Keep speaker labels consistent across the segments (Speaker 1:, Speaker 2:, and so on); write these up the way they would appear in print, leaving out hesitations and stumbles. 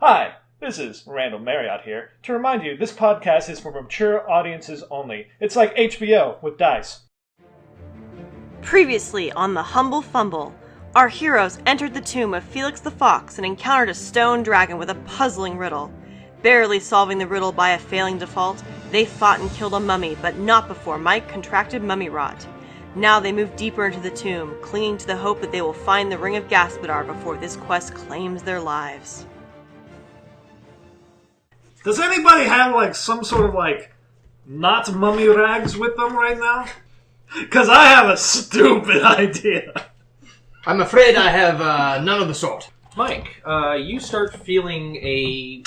Speaker 1: Hi, this is Randall Maryott here to remind you this podcast is for mature audiences only. It's like HBO with dice.
Speaker 2: Previously on The Humble Fumble, our heroes entered the tomb of Felix the Fox and encountered a stone dragon with a puzzling riddle. Barely solving the riddle by a failing default, they fought and killed a mummy, but not before Mike contracted mummy rot. Now they move deeper into the tomb, clinging to the hope that they will find the Ring of Gaspadar before this quest claims their lives.
Speaker 1: Does anybody have some sort of not mummy rags with them right now? Because I have a stupid idea.
Speaker 3: I'm afraid I have none of the sort.
Speaker 4: Mike, you start feeling a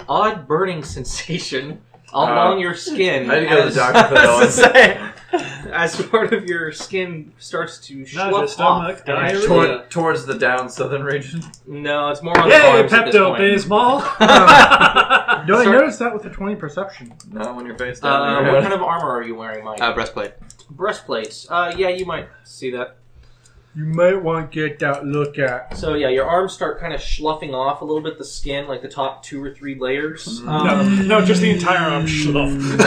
Speaker 4: odd burning sensation along your skin.
Speaker 5: I had to go to the doctor for that one.
Speaker 4: As part of your skin starts to slough off.
Speaker 5: Towards the down southern region.
Speaker 4: No, it's more on the arms at this point.
Speaker 1: Pepto-Bismol.
Speaker 6: Do I notice that with a 20 perception?
Speaker 5: Not when you're face down.
Speaker 4: What kind of armor are you wearing, Mike?
Speaker 3: Breastplate.
Speaker 4: Breastplates. Yeah, you might see that.
Speaker 6: You might want to get that look at.
Speaker 4: So yeah, your arms start kind of sloughing off a little bit, the skin, like the top 2 or 3 layers.
Speaker 1: No, just the entire arm sloughed.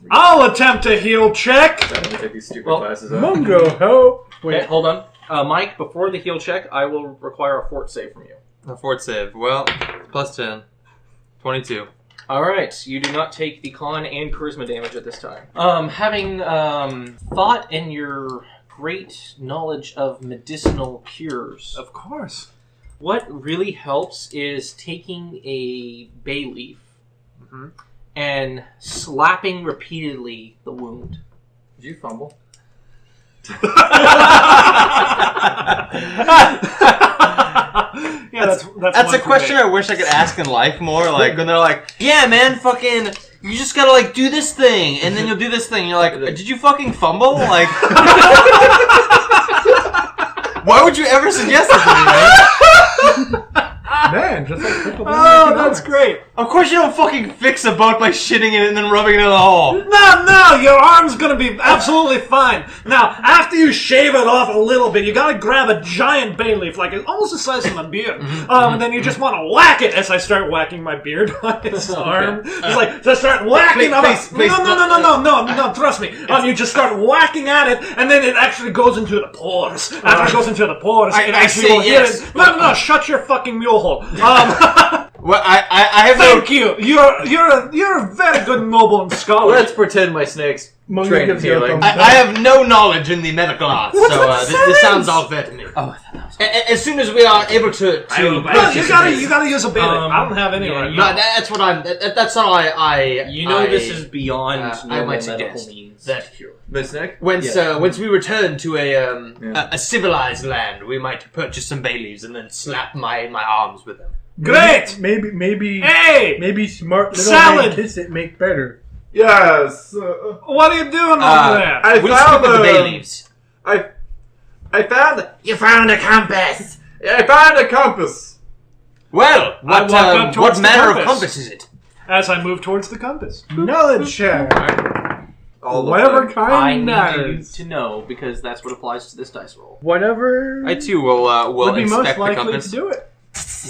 Speaker 1: I'll attempt a heal check.
Speaker 5: Take these stupid glasses off.
Speaker 6: Mungo, help!
Speaker 4: Wait, hold on. Mike, before the heal check, I will require a fort save from you.
Speaker 3: A fort save. Well, plus 10. 22.
Speaker 4: Alright, you do not take the con and charisma damage at this time. Having thought in your great knowledge of medicinal cures,
Speaker 1: Of course.
Speaker 4: what really helps is taking a bay leaf and slapping repeatedly the wound.
Speaker 5: Did you fumble?
Speaker 3: That's a question I wish I could ask in life more. Like when they're like, "Yeah, man, fucking, you just gotta do this thing, and then you'll do this thing." You're like, "Did you fucking fumble?" Like, why would you ever suggest it to me, man?
Speaker 6: Man, just like Triple
Speaker 1: Oh, that's great.
Speaker 3: Of course you don't fucking fix a boat by shitting in it and then rubbing it in the hole.
Speaker 1: No, your arm's gonna be absolutely fine. Now, after you shave it off a little bit, you gotta grab a giant bay leaf, almost the size of my beard. And then you just want to whack it as I start whacking my beard on his arm. It's just start whacking on it. No, trust me. You just start whacking at it, and then it actually goes into the pores. After it goes into the pores, it actually will hit it. No, shut your fucking mule hole.
Speaker 3: Well, I have
Speaker 1: Thank you. You're a very good noble and scholar.
Speaker 5: Let's pretend my snake's trained in healing.
Speaker 3: I have no knowledge in the medical arts, so this sounds all fair to me. Oh, as soon as we are able to
Speaker 1: you gotta use a bay leaf. I don't have any right now.
Speaker 3: No, that's what I'm. That's how I.
Speaker 4: You know this is beyond
Speaker 3: I
Speaker 4: normal
Speaker 3: might
Speaker 4: medical
Speaker 3: suggest
Speaker 4: means.
Speaker 3: that
Speaker 5: The snake?
Speaker 3: once we return to a civilized land, we might purchase some bay leaves and then slap my arms with them.
Speaker 1: Great.
Speaker 6: Maybe.
Speaker 1: Hey,
Speaker 6: Maybe smart little
Speaker 1: Salad!
Speaker 6: man kiss it make better.
Speaker 5: Yes.
Speaker 1: what are you doing over there?
Speaker 3: We'll stick with the bay leaves.
Speaker 5: I found.
Speaker 3: You found a compass.
Speaker 5: I found a compass.
Speaker 3: Well,
Speaker 1: I walk up towards
Speaker 3: what
Speaker 1: the
Speaker 3: manner of
Speaker 1: compass.
Speaker 3: compass is it?
Speaker 1: As I move towards the compass.
Speaker 6: Knowledge check. Whatever kind
Speaker 4: I need
Speaker 6: matters.
Speaker 4: you to know because that's what applies to this dice roll.
Speaker 6: Whatever
Speaker 3: I too will
Speaker 6: would be most
Speaker 3: inspect the
Speaker 6: likely
Speaker 3: compass.
Speaker 6: to do it.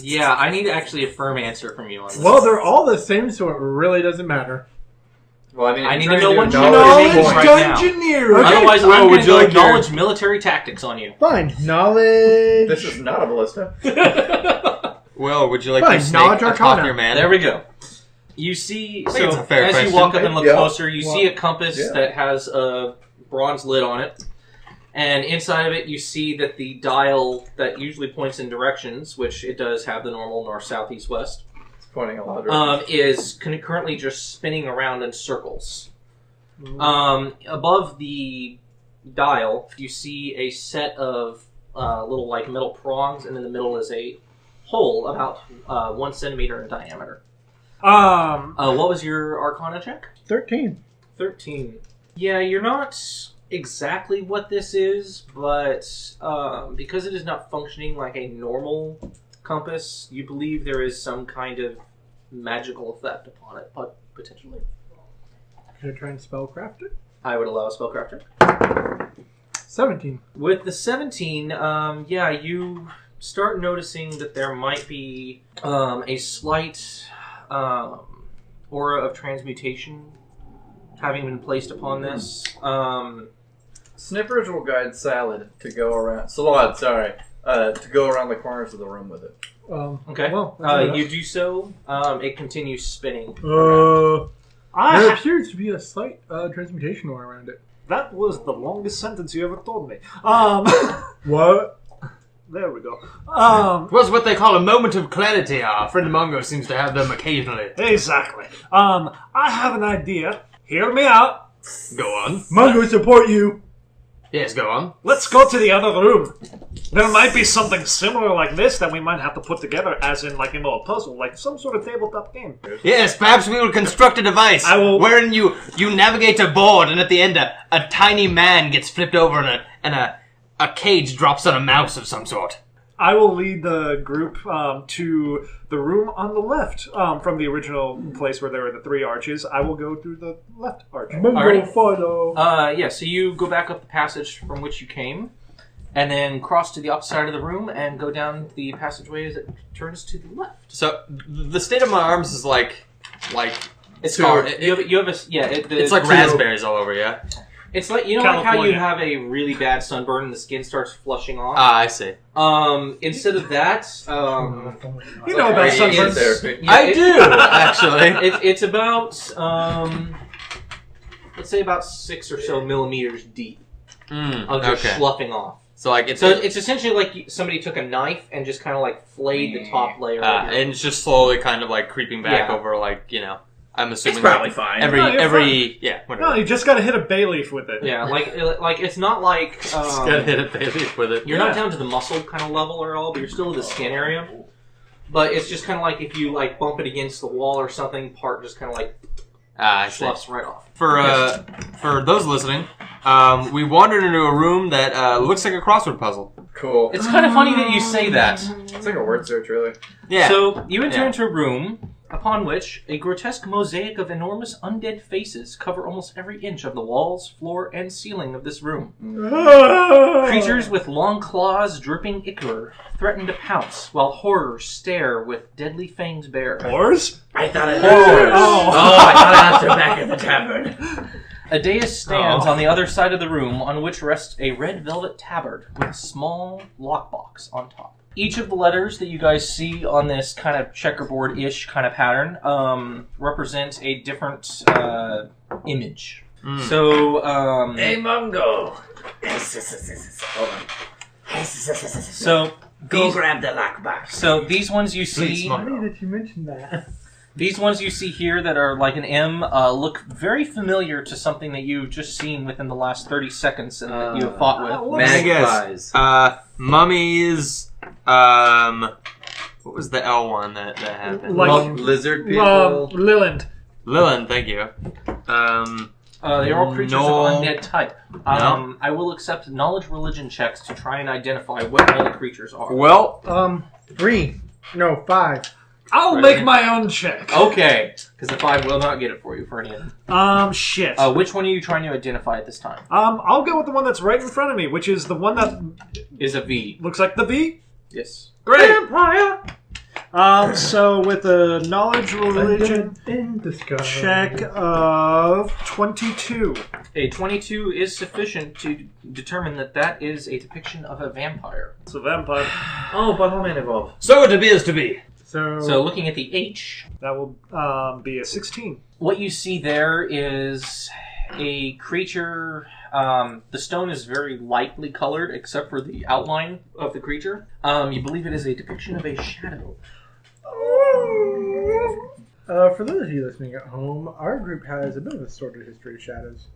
Speaker 4: Yeah, I need actually a firm answer from you on this.
Speaker 6: Well, they're all the same, so it really doesn't matter.
Speaker 5: Well,
Speaker 4: I need to know what you
Speaker 5: knowledge
Speaker 4: know
Speaker 5: point.
Speaker 4: right now.
Speaker 1: Dungeoneer.
Speaker 6: Okay.
Speaker 4: Otherwise,
Speaker 3: Well,
Speaker 4: I'm
Speaker 3: would
Speaker 4: going to
Speaker 3: you
Speaker 4: go
Speaker 3: like your-
Speaker 4: acknowledge military tactics on you.
Speaker 6: Fine. Knowledge.
Speaker 5: This is not a ballista.
Speaker 3: Well, would you like
Speaker 6: Fine,
Speaker 3: your snake
Speaker 6: knowledge
Speaker 3: atop
Speaker 6: arcana.
Speaker 3: your man?
Speaker 4: There we go. You see,
Speaker 3: I think it's a fair
Speaker 4: as
Speaker 3: question.
Speaker 4: you walk up and look
Speaker 5: Yeah.
Speaker 4: closer, you see a compass that has a bronze lid on it. And inside of it, you see that the dial that usually points in directions, which it does have the normal north, south, east, west,
Speaker 5: It's pointing a lot of
Speaker 4: is currently just spinning around in circles. Above the dial, you see a set of little metal prongs, and in the middle is a hole about 1 centimeter in diameter. What was your Arcana check?
Speaker 6: 13.
Speaker 4: 13. Yeah, you're not exactly what this is, but because it is not functioning like a normal compass, you believe there is some kind of magical effect upon it, potentially.
Speaker 6: Should I try and spellcraft it?
Speaker 4: I would allow a spellcraft check.
Speaker 6: 17.
Speaker 4: With the 17, you start noticing that there might be a slight aura of transmutation having been placed upon this.
Speaker 5: Snippers will guide Salad to go around. Salad, sorry. To go around the corners of the room with it.
Speaker 4: Okay.
Speaker 6: Well,
Speaker 4: you do so. It continues spinning.
Speaker 6: there
Speaker 1: I
Speaker 6: appears to be a slight transmutation aura around it.
Speaker 1: that was the longest sentence you ever told me.
Speaker 6: What?
Speaker 1: There we go.
Speaker 3: It was what they call a moment of clarity. Our friend Mungo seems to have them occasionally.
Speaker 1: Exactly. I have an idea. Hear me out.
Speaker 3: Go on.
Speaker 6: Mungo, support you.
Speaker 3: Yes, go on.
Speaker 1: Let's go to the other room. There might be something similar like this that we might have to put together, as in, like, a puzzle, like some sort of tabletop game.
Speaker 3: Yes, perhaps we will construct a device wherein you navigate a board, and at the end a tiny man gets flipped over and a cage drops on a mouse of some sort.
Speaker 1: I will lead the group to the room on the left from the original place where there were the 3 arches. I will go through the left arch.
Speaker 6: Mungo, follow.
Speaker 4: Yeah, so you go back up the passage from which you came, and then cross to the opposite side of the room and go down the passageway as it turns to the left.
Speaker 3: So the state of my arms is like
Speaker 4: It's
Speaker 3: hard.
Speaker 4: it's
Speaker 3: like raspberries all over, yeah.
Speaker 4: It's like, you know, like how you
Speaker 1: California.
Speaker 4: have a really bad sunburn and the skin starts flushing off.
Speaker 3: Ah, I see.
Speaker 4: Instead of that,
Speaker 1: You know about sunburn.
Speaker 5: therapy.
Speaker 4: yeah,
Speaker 3: I do actually.
Speaker 4: It's about let's say about 6 or so millimeters deep of just sloughing off.
Speaker 3: So like it's
Speaker 4: It's essentially like somebody took a knife and just kind of like flayed the top layer. of your-
Speaker 3: and it's just slowly kind of like creeping back
Speaker 4: Yeah.
Speaker 3: over, like, you know. I'm assuming
Speaker 5: probably fine.
Speaker 3: Every
Speaker 1: No, you're
Speaker 3: yeah,
Speaker 1: No,
Speaker 3: whatever.
Speaker 1: you just gotta hit a bay leaf with it.
Speaker 4: yeah, like it's not like
Speaker 3: Just gotta hit a baby with it.
Speaker 4: you're not down to the muscle kind of level or all, but you're still in the skin area. But it's just kind of like if you like bump it against the wall or something, part just kind of like
Speaker 3: I see.
Speaker 4: sloughs right off.
Speaker 3: For those listening, we wandered into a room that looks like a crossword puzzle.
Speaker 5: Cool.
Speaker 4: It's kind of funny that you say that.
Speaker 5: It's like a word search, really.
Speaker 3: Yeah.
Speaker 4: So you enter
Speaker 3: Yeah.
Speaker 4: into a room upon which a grotesque mosaic of enormous undead faces cover almost every inch of the walls, floor, and ceiling of this room. Creatures with long claws dripping ichor threaten to pounce, while horrors stare with deadly fangs bare.
Speaker 1: Whores?
Speaker 5: I thought it
Speaker 4: Horrors.
Speaker 5: I thought I answered back at the tavern.
Speaker 4: A dais stands on the other side of the room, on which rests a red velvet tabard with a small lockbox on top. Each of the letters that you guys see on this kind of checkerboard-ish kind of pattern represent a different image. So,
Speaker 5: Hey, Mungo. Hold on.
Speaker 4: so these,
Speaker 5: grab the lockbox.
Speaker 4: so these ones you see,
Speaker 6: Funny that you mentioned that.
Speaker 4: these ones you see here that are like an M, look very familiar to something that you've just seen within the last 30 seconds and that you have fought with.
Speaker 3: Magpies. Mummies. What was the L one that happened?
Speaker 1: Like-
Speaker 5: lizard people.
Speaker 1: Liland.
Speaker 3: Lilin, thank you.
Speaker 4: They are all creatures
Speaker 3: No.
Speaker 4: of undead type.
Speaker 3: No.
Speaker 4: I will accept knowledge religion checks to try and identify what all the creatures are.
Speaker 3: Well,
Speaker 6: 3. No, 5.
Speaker 1: I'll make my own check.
Speaker 4: Okay, because the 5 will not get it for you for any of them.
Speaker 1: Shit.
Speaker 4: Which one are you trying to identify at this time?
Speaker 1: I'll go with the one that's right in front of me, which is the one that
Speaker 4: Is a V.
Speaker 1: looks like the V.
Speaker 4: Yes.
Speaker 1: Great. So with a knowledge religion
Speaker 6: In disguise.
Speaker 1: check of 22.
Speaker 4: A 22 is sufficient to determine that that is a depiction of a vampire.
Speaker 1: It's a vampire.
Speaker 5: Oh, but how many evolve?
Speaker 3: so it appears to be.
Speaker 4: So looking at the H,
Speaker 1: That will be a 16.
Speaker 4: what you see there is a creature. The stone is very lightly colored, except for the outline of the creature. You believe it is a depiction of a shadow.
Speaker 6: For those of you listening at home, our group has a bit of a sordid history of shadows.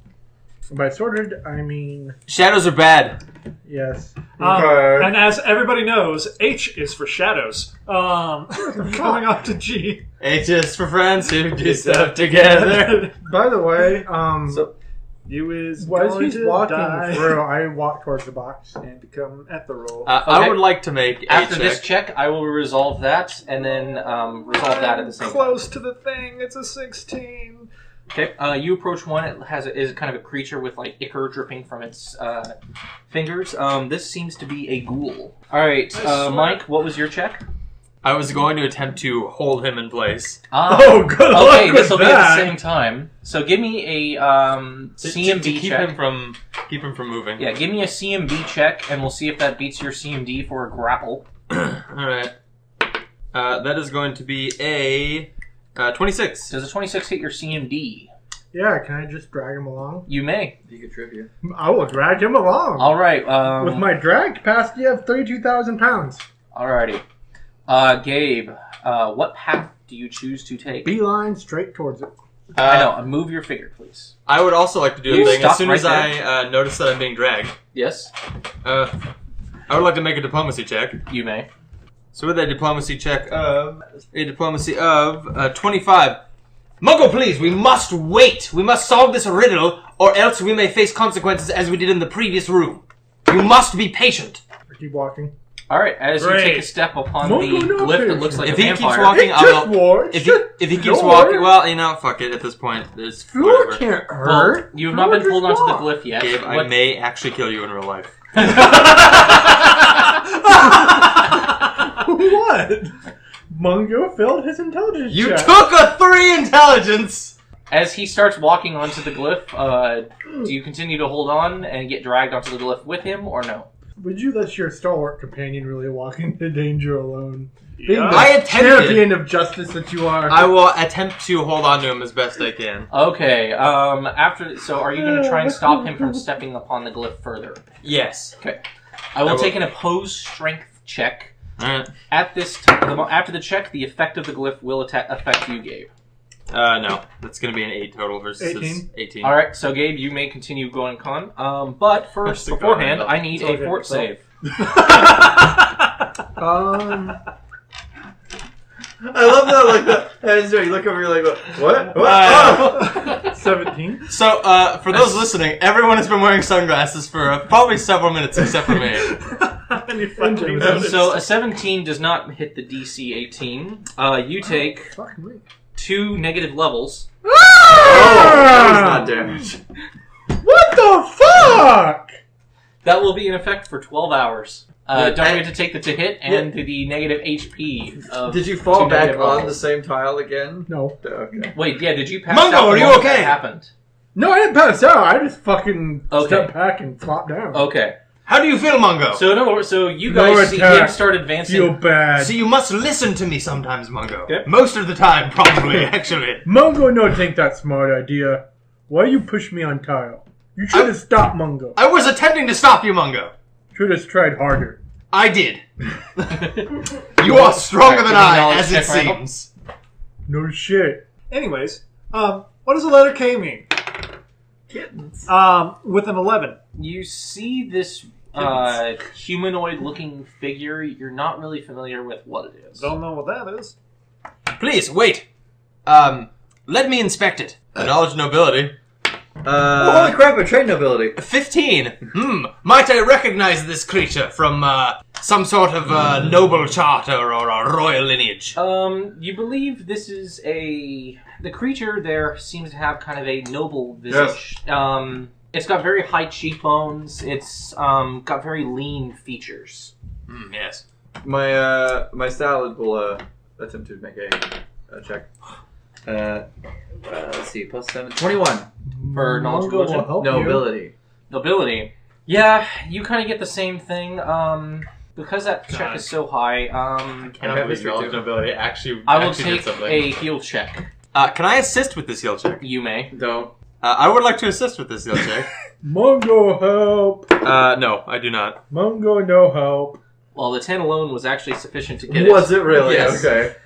Speaker 6: And by sordid, I mean,
Speaker 3: Shadows are bad.
Speaker 6: yes.
Speaker 5: Okay.
Speaker 1: And as everybody knows, H is for shadows. Going up to G.
Speaker 3: H is for friends who do stuff together.
Speaker 6: By the way,
Speaker 5: So-
Speaker 1: You is
Speaker 6: as
Speaker 1: going
Speaker 6: he's
Speaker 1: to
Speaker 6: walking
Speaker 1: die
Speaker 6: through, I walk towards the box.
Speaker 1: and become ethereal.
Speaker 3: I would like to make a
Speaker 4: After
Speaker 3: check.
Speaker 4: this check, I will resolve that, and then resolve that at the same time.
Speaker 1: Close to the thing. It's a 16.
Speaker 4: Okay, you approach one. It is kind of a creature with like ichor dripping from its fingers. This seems to be a ghoul. All right, Mike, what was your check?
Speaker 3: I was going to attempt to hold him in place.
Speaker 6: Oh, good luck
Speaker 4: Okay, this will
Speaker 6: with
Speaker 4: be at
Speaker 6: that.
Speaker 4: the same time. So give me a CMB
Speaker 3: to keep
Speaker 4: check.
Speaker 3: Keep him from moving.
Speaker 4: Yeah, give me a CMB check, and we'll see if that beats your CMD for a grapple.
Speaker 3: Alright. That is going to be a 26.
Speaker 4: Does a 26 hit your CMD?
Speaker 6: Yeah, can I just drag him along?
Speaker 4: You may.
Speaker 5: You could trip you.
Speaker 6: I will drag him along.
Speaker 4: All right.
Speaker 6: With my drag capacity of 32,000 pounds.
Speaker 4: Alrighty. Gabe, what path do you choose to take?
Speaker 6: Beeline straight towards it.
Speaker 4: I know. Move your figure, please.
Speaker 3: I would also like to do
Speaker 4: You
Speaker 3: a thing.
Speaker 4: stop
Speaker 3: As soon
Speaker 4: right
Speaker 3: as I notice that I'm being dragged,
Speaker 4: Yes,
Speaker 3: I would like to make a diplomacy check.
Speaker 4: you may.
Speaker 3: So with a diplomacy of 25. Mungo, please, we must wait. We must solve this riddle, or else we may face consequences as we did in the previous room. You must be patient.
Speaker 6: I keep walking.
Speaker 4: All right. As
Speaker 1: Great.
Speaker 4: you take a step upon
Speaker 6: Mungo,
Speaker 4: the
Speaker 6: no
Speaker 4: glyph that
Speaker 6: patience.
Speaker 4: looks like
Speaker 3: If
Speaker 4: a
Speaker 3: he keeps
Speaker 4: vampire.
Speaker 3: walking, I
Speaker 6: Just
Speaker 3: will.
Speaker 6: war.
Speaker 3: If he keeps
Speaker 6: Don't
Speaker 3: walking,
Speaker 6: worry.
Speaker 3: well, you know, fuck it. At this point, it's
Speaker 6: Floor
Speaker 3: whatever.
Speaker 6: can't
Speaker 4: Well,
Speaker 6: hurt.
Speaker 4: you have not been pulled onto the
Speaker 6: Floor
Speaker 4: glyph yet.
Speaker 3: Gabe, I
Speaker 4: What-
Speaker 3: may actually kill you in real life.
Speaker 6: What? Mungo failed his intelligence
Speaker 3: You
Speaker 6: check.
Speaker 3: took a 3 intelligence.
Speaker 4: As he starts walking onto the glyph, do you continue to hold on and get dragged onto the glyph with him, or no?
Speaker 6: Would you let your stalwart companion really walk into danger alone? Being
Speaker 1: Yeah.
Speaker 6: the
Speaker 3: I attempted.
Speaker 6: champion of justice that you are.
Speaker 3: I will attempt to hold on to him as best I can.
Speaker 4: Okay. So are you going to try and stop him from stepping upon the glyph further?
Speaker 3: Yes.
Speaker 4: Okay. I will
Speaker 3: I will.
Speaker 4: take an opposed strength check.
Speaker 3: Alright.
Speaker 4: At this time, after the check, the effect of the glyph will affect you, Gabe.
Speaker 3: No. That's going to be an 8 total versus
Speaker 6: 18.
Speaker 3: 18.
Speaker 4: All right, so Gabe, you may continue going con. But first,
Speaker 3: That's the
Speaker 4: beforehand,
Speaker 3: con.
Speaker 4: I need a fort save.
Speaker 5: I love that, like that. You look over, you're like, what? What? Oh!
Speaker 6: 17.
Speaker 3: So, for those listening, everyone has been wearing sunglasses for probably several minutes except for me.
Speaker 1: And you finally noticed.
Speaker 4: So a 17 does not hit the DC 18. You take
Speaker 6: Fuck me.
Speaker 4: 2 negative levels.
Speaker 5: Oh, that was not damage.
Speaker 6: What the fuck?
Speaker 4: That will be in effect for 12 hours. Don't
Speaker 3: and-
Speaker 4: forget to take the to hit and the negative HP. Of
Speaker 5: Did you fall
Speaker 4: 2
Speaker 5: back
Speaker 4: negative
Speaker 5: on the
Speaker 4: levels.
Speaker 5: same tile again?
Speaker 6: No.
Speaker 5: Okay.
Speaker 4: Wait, yeah, did you pass
Speaker 3: Mungo,
Speaker 4: out the
Speaker 3: are you
Speaker 4: moment
Speaker 3: okay?
Speaker 4: that happened?
Speaker 6: No, I didn't pass out. I just fucking
Speaker 4: Okay.
Speaker 6: stepped back and flopped down.
Speaker 4: Okay.
Speaker 3: How do you feel, Mungo?
Speaker 4: So you
Speaker 6: No
Speaker 4: guys see
Speaker 6: attack.
Speaker 4: him start advancing.
Speaker 6: Feel bad.
Speaker 3: See, you must listen to me sometimes, Mungo.
Speaker 4: Yep.
Speaker 3: Most of the time, probably, actually.
Speaker 6: Mungo no think that smart idea. Why you push me on tile? You should have stopped Mungo.
Speaker 3: I was attempting to stop you, Mungo.
Speaker 6: Should have tried harder.
Speaker 3: I did. You are stronger than I,
Speaker 4: Knowledge
Speaker 3: as it
Speaker 4: check, Randall?
Speaker 3: seems.
Speaker 6: No shit.
Speaker 1: Anyways, what does the letter K mean?
Speaker 5: Kittens.
Speaker 1: With an 11.
Speaker 4: You see this humanoid-looking figure. You're not really familiar with what it is.
Speaker 1: Don't know what that is.
Speaker 3: Please, wait. Let me inspect it. Knowledge nobility.
Speaker 5: Oh, holy crap, a trade nobility.
Speaker 3: 15. Might I recognize this creature from some sort of noble charter or a royal lineage?
Speaker 4: You believe this is the creature there seems to have kind of a noble visage.
Speaker 5: Yes.
Speaker 4: It's got very high cheekbones. It's got very lean features.
Speaker 3: Yes.
Speaker 5: My salad will attempt to make a check. Let's see, plus 7. 21.
Speaker 4: For knowledge
Speaker 6: Mungo will
Speaker 4: religion?
Speaker 6: help you.
Speaker 5: Nobility.
Speaker 4: Nobility. Yeah, you kind of get the same thing. Because that check is so high,
Speaker 3: Cannot
Speaker 5: Okay,
Speaker 3: believe
Speaker 5: history
Speaker 3: knowledge
Speaker 5: too.
Speaker 3: nobility actually
Speaker 4: I will
Speaker 3: actually
Speaker 4: take
Speaker 3: did something.
Speaker 4: a heal check.
Speaker 3: Can I assist with this heal check?
Speaker 4: You may.
Speaker 5: Don't.
Speaker 3: I would like to assist with this heal check.
Speaker 6: Mungo help.
Speaker 3: No, I do not.
Speaker 6: Mungo no help.
Speaker 4: Well, the 10 alone was actually sufficient to get it.
Speaker 5: Was it really?
Speaker 3: Yes.
Speaker 5: Okay.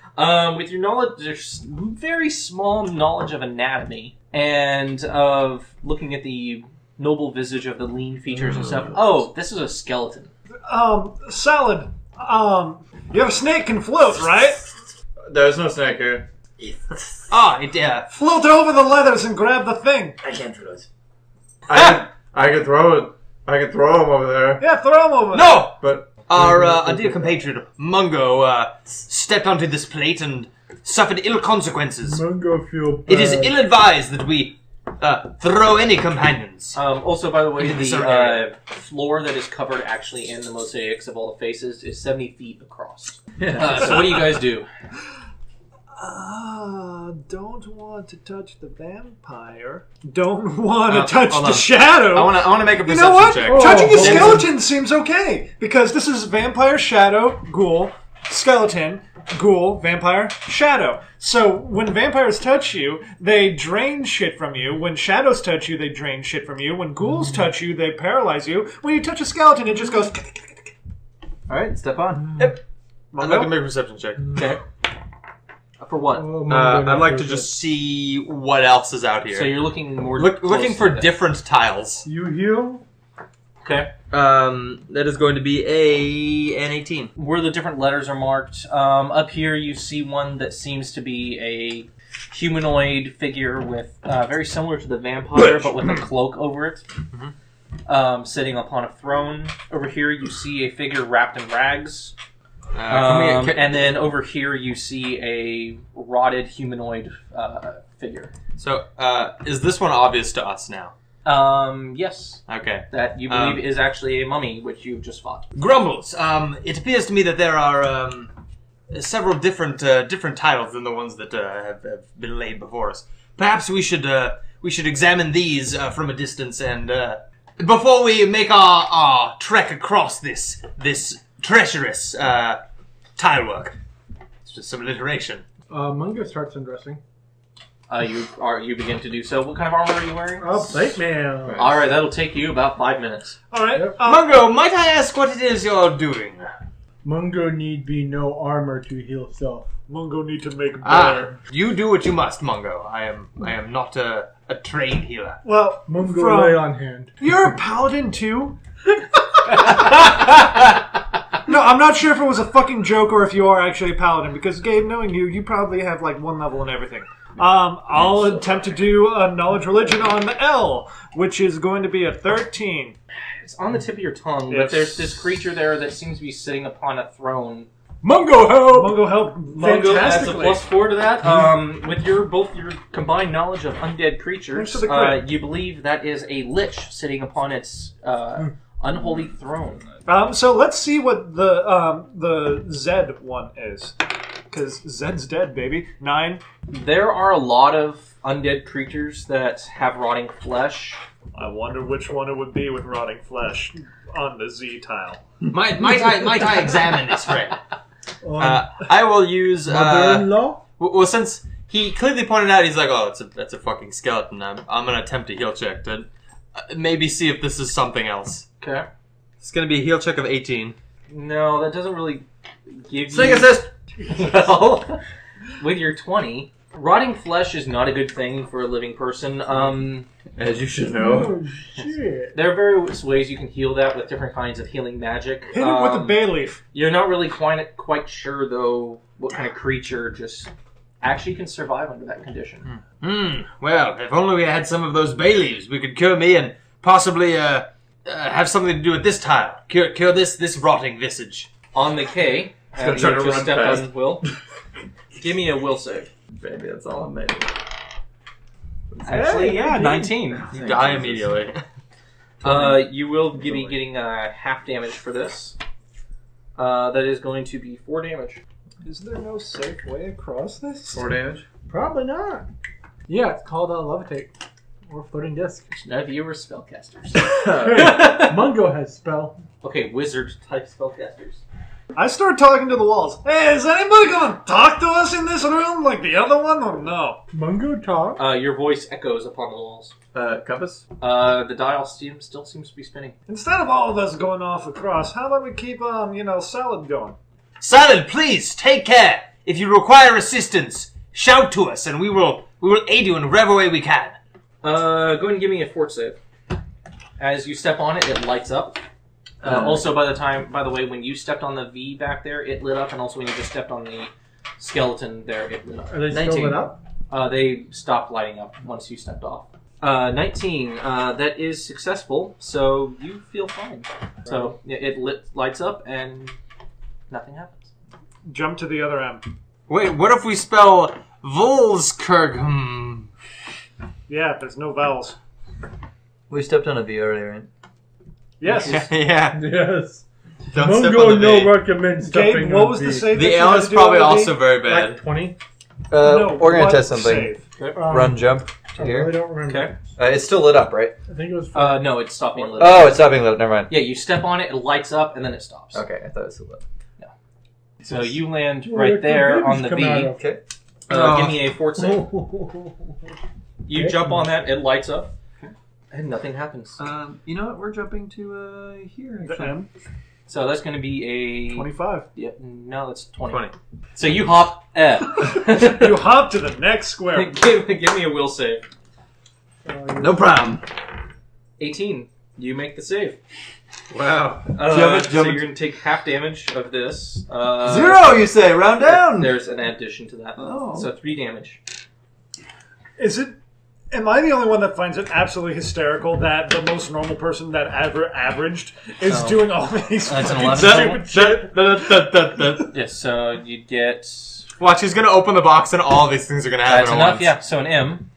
Speaker 4: With your knowledge, there's very small knowledge of anatomy and of looking at the noble visage of the lean features and stuff. Oh, this is a skeleton.
Speaker 1: Salad. You have a snake can float, right?
Speaker 5: There's no snake here.
Speaker 1: Float over the leathers and grab the thing.
Speaker 5: I can't throw it. I can throw it. I can throw him over there.
Speaker 1: Yeah, throw him over.
Speaker 3: No!
Speaker 5: But
Speaker 3: Our dear compatriot Mungo stepped onto this plate and suffered ill consequences.
Speaker 6: Mungo feel bad.
Speaker 3: It is ill-advised that we throw any companions.
Speaker 4: Also, by the way,
Speaker 3: Into the
Speaker 4: the floor that is covered actually in the mosaics of all the faces is 70 feet across. So what do you guys do?
Speaker 1: Don't want to touch the vampire. Don't want to touch
Speaker 3: hold
Speaker 1: the
Speaker 3: on.
Speaker 1: shadow.
Speaker 3: I want to make a
Speaker 1: You know
Speaker 3: perception
Speaker 1: what?
Speaker 3: check.
Speaker 1: Touching a
Speaker 6: hold on.
Speaker 1: skeleton seems okay because this is vampire, shadow, ghoul, skeleton, ghoul, vampire, shadow. So when vampires touch you, they drain shit from you. When shadows touch you, they drain shit from you. When ghouls touch you, they paralyze you. When you touch a skeleton, it just goes.
Speaker 3: All right, step on.
Speaker 1: Yep.
Speaker 7: I'd like to make a perception check.
Speaker 4: Okay. For what?
Speaker 7: I'd like to just see what else is out here.
Speaker 4: So you're looking more...
Speaker 7: looking for different tiles.
Speaker 6: You heal?
Speaker 4: Okay.
Speaker 7: That is going to be an 18.
Speaker 4: Where the different letters are marked. Up here you see one that seems to be a humanoid figure with very similar to the vampire, but with a cloak over it. Sitting upon a throne. Over here you see a figure wrapped in rags. And then over here you see a rotted humanoid figure.
Speaker 7: So, is this one obvious to us now?
Speaker 4: Yes.
Speaker 7: Okay.
Speaker 4: That you believe is actually a mummy, which you've just fought.
Speaker 3: Grumbles. It appears to me that there are several different titles than the ones that have been laid before us. Perhaps we should examine these from a distance and before we make our trek across this treacherous tile work. It's just some alliteration.
Speaker 6: Mungo starts undressing.
Speaker 4: You begin to do so. What kind of armor are you wearing?
Speaker 6: Plate mail.
Speaker 4: All right, that'll take you about 5 minutes.
Speaker 1: All right.
Speaker 6: Yep.
Speaker 3: Mungo, might I ask what it is you're doing?
Speaker 6: Mungo need be no armor to heal self.
Speaker 1: Mungo need to make better.
Speaker 3: You do what you must, Mungo. I am not a trained healer.
Speaker 1: Well,
Speaker 6: Mungo lay on hand.
Speaker 1: You're a paladin too? No, I'm not sure if it was a fucking joke or if you are actually a paladin, because Gabe, knowing you, you probably have like 1 level and everything. I'll attempt to do a knowledge religion on L, which is going to be a 13.
Speaker 4: It's on the tip of your tongue,
Speaker 1: Yes.
Speaker 4: but there's this creature there that seems to be sitting upon a throne.
Speaker 1: Mungo help! Mungo help
Speaker 4: Mungo adds a
Speaker 1: fantastically.
Speaker 4: +4 to that. With both your combined knowledge of undead creatures,
Speaker 1: Thanks for the crit.
Speaker 4: you believe that is a lich sitting upon its unholy throne.
Speaker 1: So let's see what the Z one is. Because Zed's dead, baby. 9.
Speaker 4: There are a lot of undead creatures that have rotting flesh.
Speaker 1: I wonder which one it would be with rotting flesh on the Z tile.
Speaker 3: Might I examine this, friend? I will use.
Speaker 6: Mother-in-law?
Speaker 7: Well, since he clearly pointed out, he's like, "Oh, that's a fucking skeleton." I'm gonna attempt a heal check to maybe see if this is something else.
Speaker 4: Okay.
Speaker 7: It's gonna be a heal check of 18.
Speaker 4: No, that doesn't really give
Speaker 3: Sing
Speaker 4: you...
Speaker 3: assist!
Speaker 4: Well, with your 20, rotting flesh is not a good thing for a living person.
Speaker 7: As you should know.
Speaker 6: Oh, shit.
Speaker 4: There are various ways you can heal that with different kinds of healing magic.
Speaker 1: Hit it with a bay leaf.
Speaker 4: You're not really quite sure, though, what kind of creature just actually can survive under that condition.
Speaker 3: Well, if only we had some of those bay leaves, we could cure me and possibly have something to do with this tile. Cure this rotting visage.
Speaker 4: On the K,
Speaker 5: gonna try to
Speaker 4: you just
Speaker 5: run
Speaker 4: stepped
Speaker 5: past.
Speaker 4: on Will. Give me a will save.
Speaker 5: Baby, that's all I'm making.
Speaker 4: Actually, yeah, 19.
Speaker 7: You die immediately.
Speaker 4: You will be getting half damage for this. That is going to be 4 damage.
Speaker 1: Is there no safe way across this?
Speaker 5: 4 damage.
Speaker 6: Probably not. Yeah, it's called levitate. Or floating disc.
Speaker 4: None of you are spellcasters.
Speaker 6: Mungo has spell.
Speaker 4: Okay, wizard type spellcasters.
Speaker 1: I start talking to the walls. Hey, is anybody gonna talk to us in this room like the other one or no?
Speaker 6: Mungo talk.
Speaker 4: Your voice echoes upon the walls.
Speaker 5: Compass?
Speaker 4: The dial still seems to be spinning.
Speaker 1: Instead of all of us going off across, how about we keep, Salad going?
Speaker 3: Salad, please take care. If you require assistance, shout to us, and we will aid you in whatever way we can.
Speaker 4: Go ahead and give me a fort save. As you step on it, it lights up. Also, by the way, when you stepped on the V back there, it lit up, and also when you just stepped on the skeleton there, it lit up.
Speaker 6: Are they
Speaker 3: 19.
Speaker 6: still lit up?
Speaker 4: They stopped lighting up once you stepped off. 19. That is successful, so you feel fine. So it lights up, and nothing happens.
Speaker 1: Jump to the other end.
Speaker 7: Wait, what if we spell Volskirk?
Speaker 1: Yeah, there's no vowels.
Speaker 5: We stepped on a V earlier, right?
Speaker 1: Yes.
Speaker 7: Yeah.
Speaker 6: Yes.
Speaker 7: Don't step
Speaker 6: Mungo
Speaker 7: on the
Speaker 6: no
Speaker 7: V.
Speaker 6: recommends stepping
Speaker 1: Gabe, what
Speaker 6: on
Speaker 1: was
Speaker 6: V.
Speaker 1: the save?
Speaker 7: The
Speaker 1: that you
Speaker 7: L
Speaker 1: had
Speaker 7: is
Speaker 1: to do
Speaker 7: probably
Speaker 1: on the
Speaker 7: also
Speaker 1: V?
Speaker 7: very
Speaker 6: Like
Speaker 7: bad.
Speaker 6: 20?
Speaker 1: No,
Speaker 5: we're gonna
Speaker 1: what
Speaker 5: test something.
Speaker 1: save?
Speaker 5: Run, jump to
Speaker 6: I
Speaker 5: here.
Speaker 6: really don't remember.
Speaker 4: Okay.
Speaker 5: It's still lit up, right?
Speaker 6: I think it was.
Speaker 4: No, it's stopping lit.
Speaker 5: Oh, it's stopping lit. Never mind.
Speaker 4: Yeah, you step on it, it lights up, and then it stops.
Speaker 5: Okay, I thought it was still lit.
Speaker 4: So you land
Speaker 6: Where
Speaker 4: right there
Speaker 6: babies
Speaker 4: on the
Speaker 6: come
Speaker 4: V.
Speaker 6: out of.
Speaker 5: Okay.
Speaker 4: Give me a fort save. You
Speaker 6: Okay.
Speaker 4: jump on that, it lights up, and nothing happens.
Speaker 5: You know what? We're jumping to here.
Speaker 1: The M.
Speaker 4: So that's going to be a
Speaker 1: 25.
Speaker 4: Yeah, no, that's 20.
Speaker 7: 20.
Speaker 4: So you hop.
Speaker 1: You hop to the next square.
Speaker 4: give me a will save.
Speaker 5: No problem.
Speaker 4: 18. You make the save.
Speaker 7: Wow.
Speaker 4: So you're going to take half damage of this.
Speaker 5: 0, you say? Round down.
Speaker 4: There's an addition to that.
Speaker 5: Oh.
Speaker 4: So 3 damage.
Speaker 1: Is it? Am I the only one that finds it absolutely hysterical that the most normal person that ever averaged is
Speaker 4: Oh.
Speaker 1: doing all these
Speaker 4: That's an
Speaker 1: fucking
Speaker 4: 11
Speaker 1: stupid shit?
Speaker 4: Yes, so you get...
Speaker 7: Watch, he's gonna open the box and all these things are gonna happen
Speaker 4: That's
Speaker 7: at
Speaker 4: enough,
Speaker 7: once.
Speaker 4: yeah. So an M.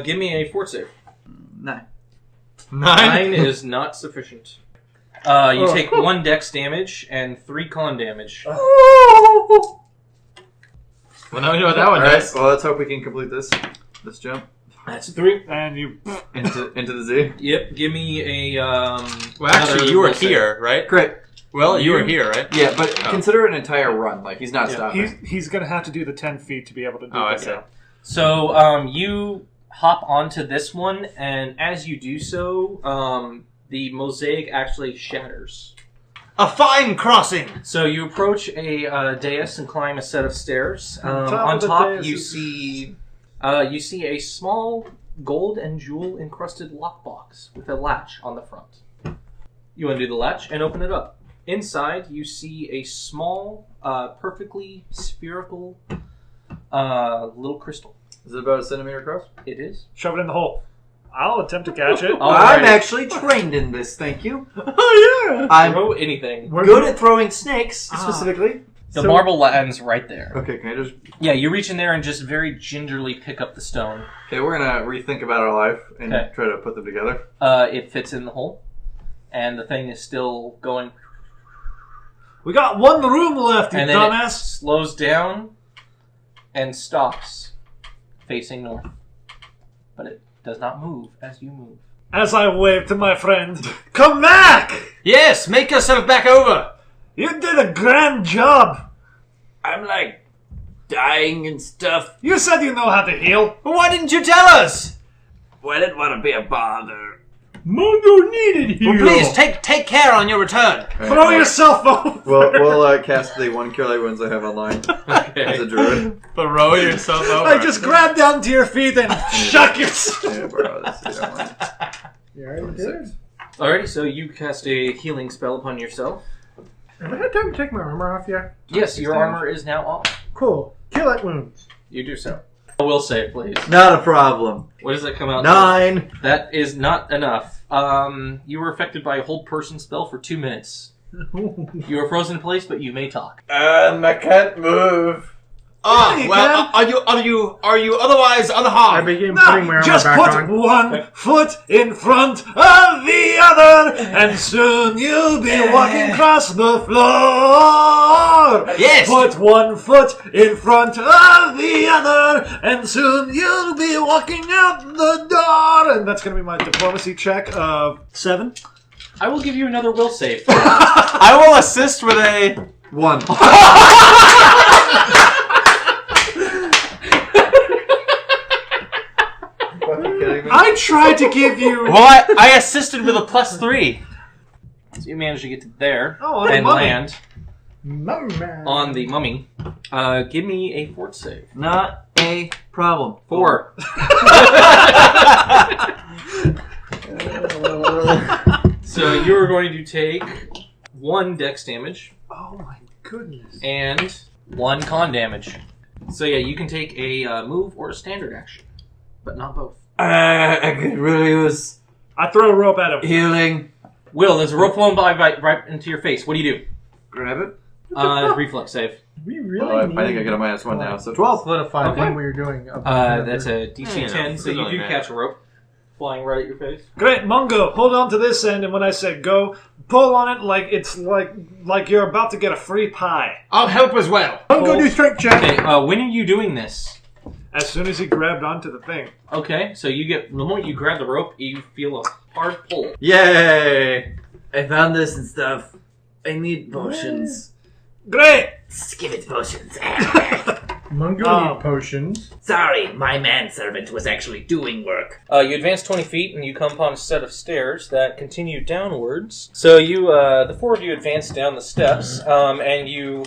Speaker 4: Give me a fort save.
Speaker 5: 9.
Speaker 7: 9?
Speaker 4: 9 is not sufficient. You take 1 dex damage and 3 con damage.
Speaker 7: Well, now we know what that one
Speaker 5: All right.
Speaker 7: does.
Speaker 5: Well, let's hope we can complete this jump
Speaker 4: That's 3.
Speaker 1: And you.
Speaker 5: into the Z.
Speaker 4: Yep, give me a...
Speaker 7: Well,
Speaker 4: another
Speaker 7: actually, you were
Speaker 4: will save.
Speaker 7: here, right?
Speaker 5: Great.
Speaker 7: Well, you were here, right?
Speaker 5: Yeah, but
Speaker 7: Oh.
Speaker 5: consider it an entire run. Like he's not stopping.
Speaker 1: He's gonna have to do the 10 feet to be able to do
Speaker 7: Oh, I
Speaker 1: this.
Speaker 7: see.
Speaker 4: So, you hop onto this one, and as you do so, the mosaic actually shatters.
Speaker 7: A fine crossing!
Speaker 4: So you approach a dais and climb a set of stairs.
Speaker 1: On top
Speaker 4: On
Speaker 1: of the
Speaker 4: top,
Speaker 1: dais
Speaker 4: you
Speaker 1: is-
Speaker 4: see a small gold and jewel encrusted lockbox with a latch on the front. You undo the latch and open it up. Inside, you see a small, perfectly spherical little crystal.
Speaker 5: Is it about a centimeter across?
Speaker 4: It is.
Speaker 1: Shove it in the hole. I'll attempt to catch it.
Speaker 4: Oh.
Speaker 5: I'm
Speaker 4: Alrighty.
Speaker 5: actually trained in this. Thank you.
Speaker 1: Oh yeah.
Speaker 5: I'm
Speaker 4: Throw anything.
Speaker 5: good at throwing snakes specifically.
Speaker 4: The
Speaker 6: So-
Speaker 4: marble lands right there.
Speaker 5: Okay, can I just?
Speaker 4: Yeah, you reach in there and just very gingerly pick up the stone.
Speaker 5: Okay, we're gonna rethink about our life and
Speaker 4: Okay.
Speaker 5: try to put them together.
Speaker 4: It fits in the hole, and the thing is still going.
Speaker 1: We got one room left, you
Speaker 4: And then it
Speaker 1: dumbass.
Speaker 4: slows down and stops, facing north. But it does not move as you move.
Speaker 1: As I wave to my friend, come back!
Speaker 7: Yes, make yourself back over!
Speaker 1: You did a grand job.
Speaker 5: I'm like dying and stuff.
Speaker 1: You said you know how to heal.
Speaker 7: Well, why didn't you tell us?
Speaker 5: Well, I didn't want to be a bother.
Speaker 6: Mungo needed
Speaker 7: Well,
Speaker 6: heal.
Speaker 7: please, take care on your return.
Speaker 1: Throw yourself over.
Speaker 5: We'll cast the 1 cure light wounds I have online as a druid.
Speaker 7: Throw yourself over.
Speaker 1: Like, just grab down to your feet and shuck yourself.
Speaker 5: Yeah, bro, this is that one.
Speaker 6: You already did.
Speaker 4: Alrighty, so you cast a healing spell upon yourself.
Speaker 6: Have I had time to take my armor off yet?
Speaker 4: Yes, your armor is now off.
Speaker 6: Cool. Kill light wounds.
Speaker 4: You do so. I will save, please.
Speaker 5: Not a problem.
Speaker 4: What does that come out to?
Speaker 5: 9.
Speaker 4: That is not enough. You were affected by a hold person spell for 2 minutes. You are frozen in place, but you may talk.
Speaker 5: I can't move.
Speaker 7: Ah,
Speaker 1: Yeah, you
Speaker 7: well, are you otherwise
Speaker 6: I
Speaker 7: unharmed?
Speaker 6: begin putting my
Speaker 1: Now,
Speaker 6: armor
Speaker 1: just
Speaker 6: back
Speaker 1: put
Speaker 6: on.
Speaker 1: one foot in front of the other, and soon you'll be walking across the floor.
Speaker 7: Yes.
Speaker 1: Put one foot in front of the other, and soon you'll be walking out the door. And that's going to be my diplomacy check of 7.
Speaker 4: I will give you another will save.
Speaker 7: I will assist with a...
Speaker 5: 1. Fucking kidding me?
Speaker 1: I tried to give you.
Speaker 7: Well, I assisted with a +3.
Speaker 4: So you managed to get to there
Speaker 1: Oh,
Speaker 4: and
Speaker 1: mummy.
Speaker 4: land
Speaker 6: Man.
Speaker 4: on the mummy. Give me a fort save.
Speaker 5: Not a problem.
Speaker 4: 4. So you are going to take 1 dex damage
Speaker 1: Oh my goodness.
Speaker 4: and 1 con damage. So yeah, you can take a move or a standard action, but not both.
Speaker 5: I could really use
Speaker 1: I throw a rope at him.
Speaker 5: healing.
Speaker 4: Will, there's a rope flown by right into your face. What do you do?
Speaker 5: Grab it.
Speaker 4: Reflex save.
Speaker 6: We really
Speaker 5: I
Speaker 6: need
Speaker 5: think I get a -1 now, so
Speaker 3: 12.
Speaker 6: solidify
Speaker 4: Okay.
Speaker 6: when we were doing.
Speaker 4: That's a DC
Speaker 3: Yeah,
Speaker 4: 10, so you
Speaker 3: really
Speaker 4: do
Speaker 3: bad.
Speaker 4: catch a rope flying right at your face.
Speaker 1: Great, Mungo, hold on to this end, and when I say go, pull on it like it's like you're about to get a free pie.
Speaker 3: I'll help as well.
Speaker 6: Don't go do strength check.
Speaker 4: Okay, when are you doing this?
Speaker 1: As soon as he grabbed onto the thing.
Speaker 4: Okay, so the moment you grab the rope, you feel a hard pull.
Speaker 5: Yay! I found this and stuff. I need potions.
Speaker 1: Great!
Speaker 8: Give it potions.
Speaker 6: Mungo need potions.
Speaker 8: Sorry, my manservant was actually doing work.
Speaker 4: You advance 20 feet and you come upon a set of stairs that continue downwards. So you, the four of you advance down the steps, and you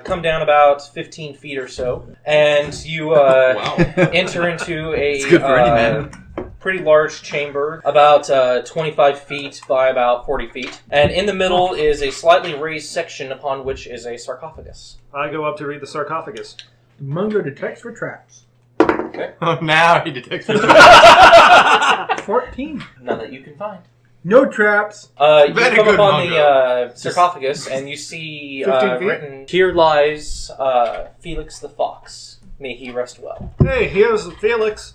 Speaker 4: come down about 15 feet or so, and you enter into a
Speaker 5: It's good for any man.
Speaker 4: pretty large chamber, about 25 feet by about 40 feet. And in the middle is a slightly raised section upon which is a sarcophagus.
Speaker 1: I go up to read the sarcophagus.
Speaker 6: Mungo detects for traps.
Speaker 3: Oh, now he detects me.
Speaker 6: 14.
Speaker 4: None that you can find.
Speaker 6: No traps.
Speaker 4: You
Speaker 3: Very
Speaker 4: come
Speaker 3: good,
Speaker 4: upon
Speaker 3: Mungo.
Speaker 4: the sarcophagus and you see
Speaker 1: 15 feet?
Speaker 4: written, "Here lies Felix the Fox. May he rest well."
Speaker 1: Hey, here's Felix.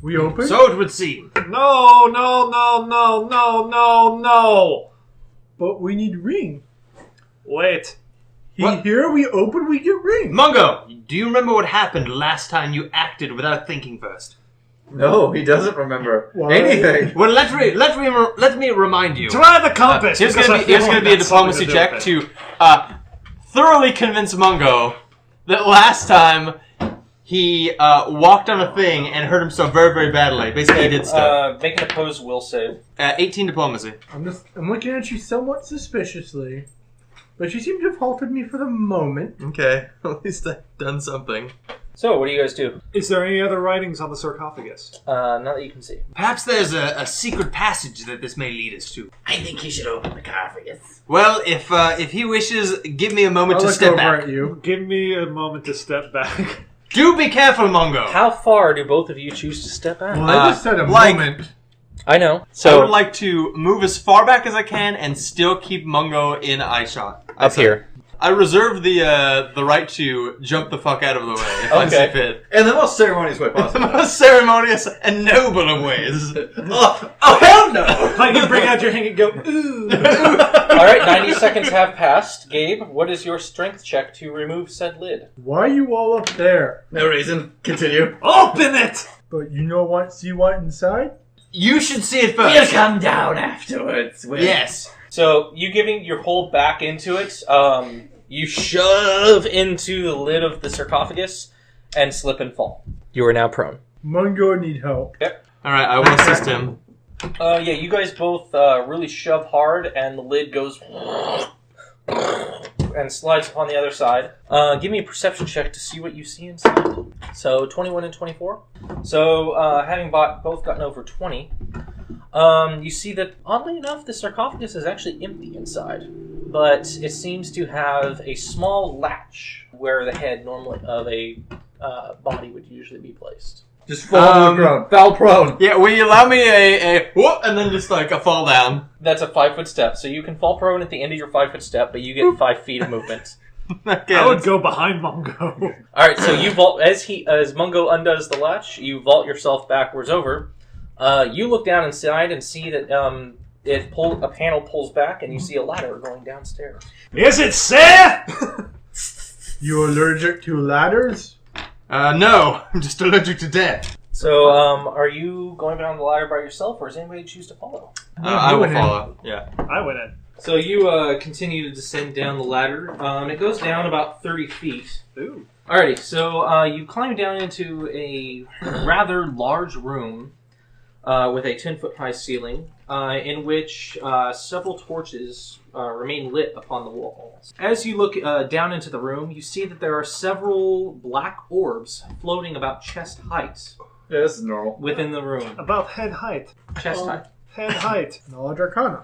Speaker 6: We open.
Speaker 3: So it would seem.
Speaker 1: No, no, no, no, no, no, no.
Speaker 6: But we need ring.
Speaker 1: Wait.
Speaker 3: What?
Speaker 6: Here we open, we get ring.
Speaker 3: Mungo, do you remember what happened last time you acted without thinking first?
Speaker 5: No, he doesn't remember
Speaker 6: What?
Speaker 5: anything.
Speaker 3: Well, let me remind you.
Speaker 1: Try the compass.
Speaker 3: Here's
Speaker 1: because
Speaker 3: going
Speaker 1: I
Speaker 3: to be
Speaker 1: feel like
Speaker 3: a
Speaker 1: that's something
Speaker 3: diplomacy
Speaker 1: do
Speaker 3: check
Speaker 1: with it.
Speaker 3: to thoroughly convince Mungo that last time he walked on a thing and hurt himself very, very badly. Basically, he did stuff.
Speaker 4: Make an opposed will save.
Speaker 3: 18 diplomacy.
Speaker 6: I'm looking at you somewhat suspiciously, but you seem to have halted me for the moment.
Speaker 3: Okay, at least I've done something.
Speaker 4: So, what do you guys do?
Speaker 1: Is there any other writings on the sarcophagus?
Speaker 4: Not that you can see.
Speaker 3: Perhaps there's a secret passage that this may lead us to.
Speaker 8: I think you should open the sarcophagus.
Speaker 3: Well, if he wishes, give me a moment
Speaker 6: I'll
Speaker 3: to
Speaker 6: look
Speaker 3: step
Speaker 6: over
Speaker 3: back.
Speaker 6: at you.
Speaker 1: Give me a moment to step back.
Speaker 3: Do be careful, Mungo.
Speaker 4: How far do both of you choose to step back?
Speaker 6: Well, I just said a
Speaker 3: like-
Speaker 6: moment.
Speaker 4: I know.
Speaker 3: I
Speaker 4: So,
Speaker 3: would like to move as far back as I can and still keep Mungo in eye shot.
Speaker 4: up here.
Speaker 3: I reserve the right to jump the fuck out of the way if I see
Speaker 4: Okay.
Speaker 3: fit.
Speaker 5: In the most ceremonious way
Speaker 3: The
Speaker 5: possible.
Speaker 3: most ceremonious and noble of ways.
Speaker 5: oh, hell no!
Speaker 1: Like you bring out your hand and go, ooh.
Speaker 4: Alright, 90 seconds have passed. Gabe, what is your strength check to remove said lid?
Speaker 6: Why are you all up there?
Speaker 5: No reason. Continue.
Speaker 1: Open it!
Speaker 6: But you know what? See what inside?
Speaker 3: You should see it
Speaker 8: We'll
Speaker 3: first.
Speaker 8: come down afterwards.
Speaker 3: Yes.
Speaker 4: So, you giving your whole back into it, you shove into the lid of the sarcophagus and slip and fall. You are now prone.
Speaker 6: Mungo need help.
Speaker 3: All right, I will assist him.
Speaker 4: Yeah, you guys both really shove hard, and the lid goes and slides upon the other side. Give me a perception check to see what you see inside. So 21 and 24. So having both gotten over 20, you see that oddly enough, the sarcophagus is actually empty inside, but it seems to have a small latch where the head normally of a body would usually be placed.
Speaker 5: Just fall to the ground. Fall prone.
Speaker 3: Yeah, will you allow me a whoop and then just like a fall down?
Speaker 4: That's a 5-foot step, so you can fall prone at the end of your 5-foot step, but you get 5 feet of movement.
Speaker 3: Okay,
Speaker 1: I would
Speaker 3: let's-
Speaker 1: go behind Mungo.
Speaker 4: All right, so you vault as Mungo undoes the latch. You vault yourself backwards over. You look down inside and see that a panel pulls back, and you see a ladder going downstairs.
Speaker 1: Is it safe?
Speaker 6: You allergic to ladders?
Speaker 3: No, I'm just allergic to death.
Speaker 4: So, are you going down the ladder by yourself, or does anybody choose to follow?
Speaker 3: I will
Speaker 6: doing it.
Speaker 3: follow. Yeah.
Speaker 1: I went in.
Speaker 4: So you continue to descend down the ladder. It goes down about 30 feet.
Speaker 1: Ooh.
Speaker 4: Alrighty, so you climb down into a rather large room with a 10-foot high ceiling, in which several torches remain lit upon the walls. As you look down into the room, you see that there are several black orbs floating about chest height
Speaker 5: Yeah, this is normal.
Speaker 4: within the room.
Speaker 1: About head height.
Speaker 4: Chest height.
Speaker 1: Head height.
Speaker 6: Knowledge Arcana.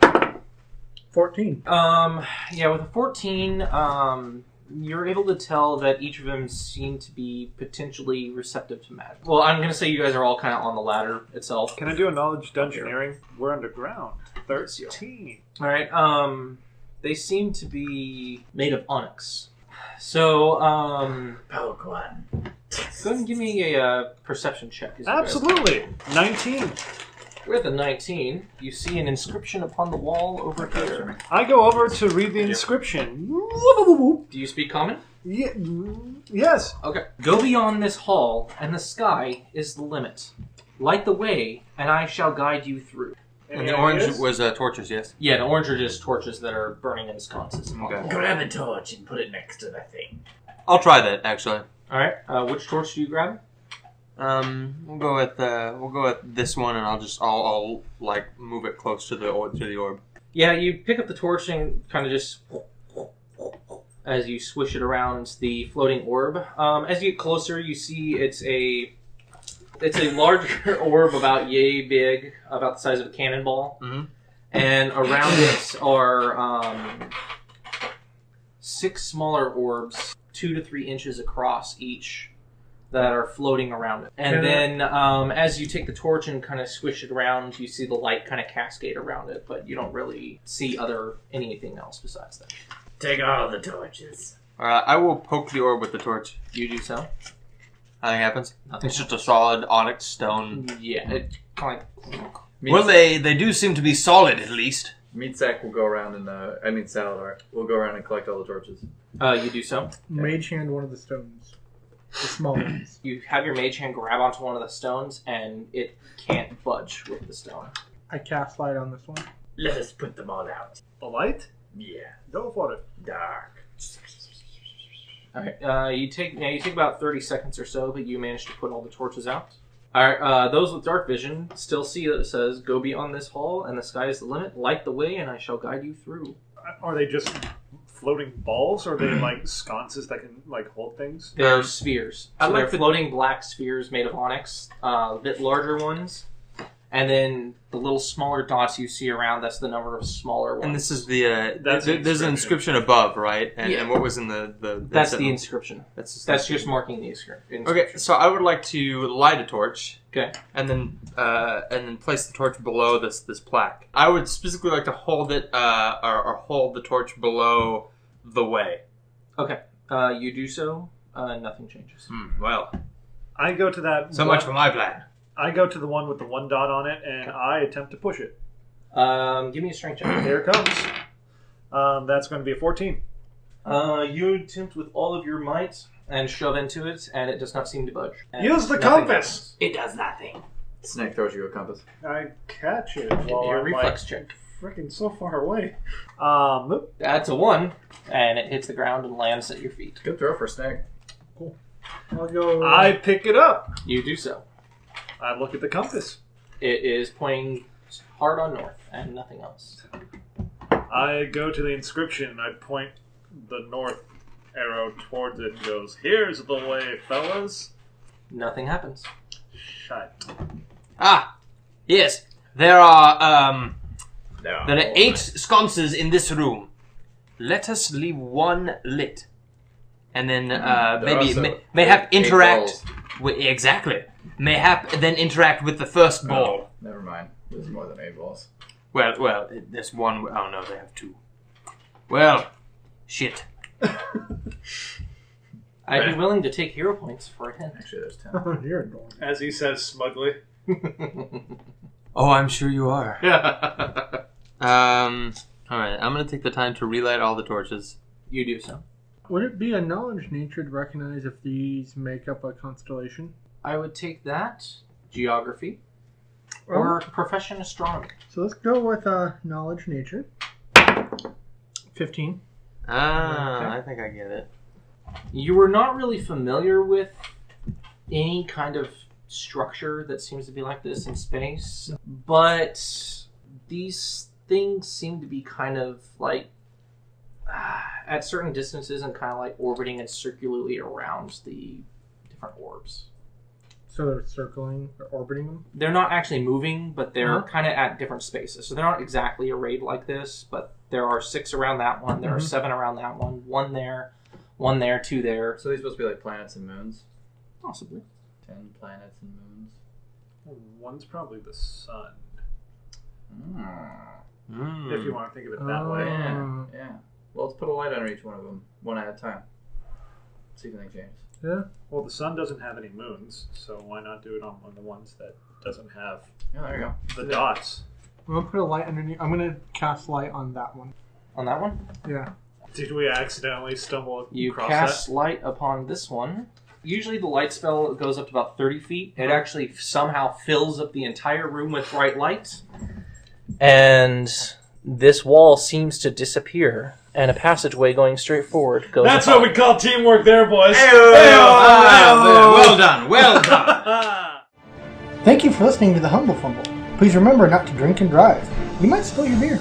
Speaker 6: 14.
Speaker 4: Yeah, with a 14, you're able to tell that each of them seem to be potentially receptive to magic. Well, I'm going to say you guys are all kind of on the ladder itself.
Speaker 1: Can I do a knowledge dungeoneering? We're underground. 13.
Speaker 4: All right. They seem to be made of onyx. So,
Speaker 8: Pokemon.
Speaker 4: go ahead and give me a perception check. as you guys-
Speaker 1: Absolutely. 19.
Speaker 4: With a 19, you see an inscription upon the wall over here.
Speaker 1: I go over to read the inscription.
Speaker 4: Do you speak common?
Speaker 1: Yes.
Speaker 4: Okay. Go beyond this hall, and the sky is the limit. Light the way, and I shall guide you through.
Speaker 7: And the orange was torches, yes?
Speaker 4: Yeah, the orange are just torches that are burning in sconces.
Speaker 7: Okay.
Speaker 8: Grab a torch and put it next to the thing.
Speaker 7: I'll try that, actually.
Speaker 4: Alright, which torch do you grab?
Speaker 7: We'll go with this one, and I'll like move it close to the orb.
Speaker 4: Yeah, you pick up the torch and kind of just as you swish it around the floating orb. As you get closer, you see it's a larger orb, about yay big, about the size of a cannonball, and around it are 6 smaller orbs, 2 to 3 inches across each, that are floating around it. And then as you take the torch and kind of swish it around, you see the light kind of cascade around it, but you don't really see anything else besides that.
Speaker 8: Take all the torches.
Speaker 7: Alright, I will poke the orb with the torch.
Speaker 4: You do so?
Speaker 7: Nothing happens.
Speaker 4: Nothing
Speaker 7: It's just a solid onyx stone.
Speaker 4: Yeah, it kind of like...
Speaker 7: Well, they do seem to be solid, at least.
Speaker 5: Meat Sack will go around and Saladaar will go around and collect all the torches.
Speaker 4: You do so?
Speaker 6: Mage hand one of the stones. The small ones.
Speaker 4: You have your mage hand grab onto one of the stones, and it can't budge with the stone.
Speaker 6: I cast light on this one.
Speaker 8: Let us put them all out.
Speaker 1: The light?
Speaker 8: Yeah.
Speaker 1: Go for it.
Speaker 8: Dark.
Speaker 4: Alright, you take about 30 seconds or so, but you manage to put all the torches out. Alright, those with dark vision still see that it says, "Go beyond this hall, and the sky is the limit. Light the way, and I shall guide you through."
Speaker 1: Are they just floating balls, or are they like sconces that can like hold things?
Speaker 4: They're spheres.
Speaker 7: I
Speaker 4: So
Speaker 7: like
Speaker 4: they're
Speaker 7: the-
Speaker 4: floating black spheres made of onyx, a bit larger ones. And then the little smaller dots you see around, that's the number of smaller ones.
Speaker 7: And this is the
Speaker 1: That's
Speaker 7: there's an inscription above, right? And,
Speaker 4: Yeah.
Speaker 7: and what was in the
Speaker 4: That's the inscription.
Speaker 7: That's
Speaker 4: Just marking the inscription.
Speaker 7: Okay, so I would like to light a torch.
Speaker 4: Okay.
Speaker 7: And then place the torch below this plaque. I would specifically like to hold it or hold the torch below the way.
Speaker 4: Okay. You do so. Nothing changes.
Speaker 7: Well,
Speaker 1: I go to that.
Speaker 7: so much for my plan.
Speaker 1: I go to the one with the 1 dot on it, and I attempt to push it.
Speaker 4: Give me a strength check.
Speaker 1: Here it comes. That's going to be a 14.
Speaker 4: You attempt with all of your might and shove into it, and it does not seem to budge. And
Speaker 1: Use the
Speaker 4: nothing
Speaker 1: compass!
Speaker 8: It does nothing.
Speaker 5: Snake throws you a compass.
Speaker 1: I catch it
Speaker 4: happens. Give me
Speaker 1: while
Speaker 4: your
Speaker 1: I'm
Speaker 4: reflex check.
Speaker 1: freaking so far away.
Speaker 4: That's a 1, and it hits the ground and lands at your feet.
Speaker 5: Good throw for Snake.
Speaker 6: I'll go.
Speaker 1: I pick it up.
Speaker 4: You do so.
Speaker 1: I look at the compass.
Speaker 4: It is pointing hard on north and nothing else.
Speaker 1: I go to the inscription. I point the north arrow towards it and goes, "Here's the way, fellas."
Speaker 4: Nothing happens.
Speaker 1: Shite.
Speaker 7: Ah, yes. There are
Speaker 8: No.
Speaker 7: there are 8 sconces in this room. Let us leave one lit, and then maybe
Speaker 5: also
Speaker 7: mayhap
Speaker 5: 8
Speaker 7: interact
Speaker 5: balls.
Speaker 7: with exactly. Mayhap then interact with the first ball.
Speaker 5: Never mind. There's more than 8 balls.
Speaker 7: Well, there's one. Oh no, they have 2. Well, shit.
Speaker 4: I'd be willing to take hero points for a hint.
Speaker 5: Actually, there's 10.
Speaker 6: You're annoying.
Speaker 1: As he says smugly.
Speaker 7: Oh, I'm sure you are. All right. I'm gonna take the time to relight all the torches.
Speaker 4: You do so.
Speaker 6: Would it be a knowledge nature to recognize if these make up a constellation?
Speaker 4: I would take that. Geography. Or profession astronomy.
Speaker 6: So let's go with knowledge nature. 15.
Speaker 7: I think I get it.
Speaker 4: You were not really familiar with any kind of structure that seems to be like this in space, but these things seem to be kind of like at certain distances and kind of like orbiting and circularly around the different orbs.
Speaker 6: So they're circling or orbiting them?
Speaker 4: They're not actually moving, but they're
Speaker 6: Uh-huh.
Speaker 4: kind of at different spaces. So they're not exactly arrayed like this, but there are 6 around that one, there are 7 around that one, 1 there, 2 there.
Speaker 5: So these supposed to be like planets and moons?
Speaker 4: Possibly.
Speaker 5: 10 planets and moons.
Speaker 1: One's probably the sun. if you want to think of it that way.
Speaker 5: Yeah. Well, let's put a light under each one of them, one at a time. See if anything changes.
Speaker 6: Yeah.
Speaker 1: Well, the sun doesn't have any moons, so why not do it on one of the ones that doesn't have
Speaker 5: Yeah, there you go.
Speaker 1: the dots?
Speaker 6: I'm gonna put a light underneath. I'm gonna cast light on that one.
Speaker 4: On that one?
Speaker 6: Yeah.
Speaker 1: Did we accidentally stumble
Speaker 4: You
Speaker 1: across
Speaker 4: cast light upon this one. Usually the light spell goes up to about 30 feet. It actually somehow fills up the entire room with bright light. And this wall seems to disappear. And a passageway going straight forward goes
Speaker 1: That's
Speaker 4: upon.
Speaker 1: what we call teamwork there, boys.
Speaker 3: Well done, well done.
Speaker 6: Thank you for listening to the Humble Fumble. Please remember not to drink and drive. You might spill your beer.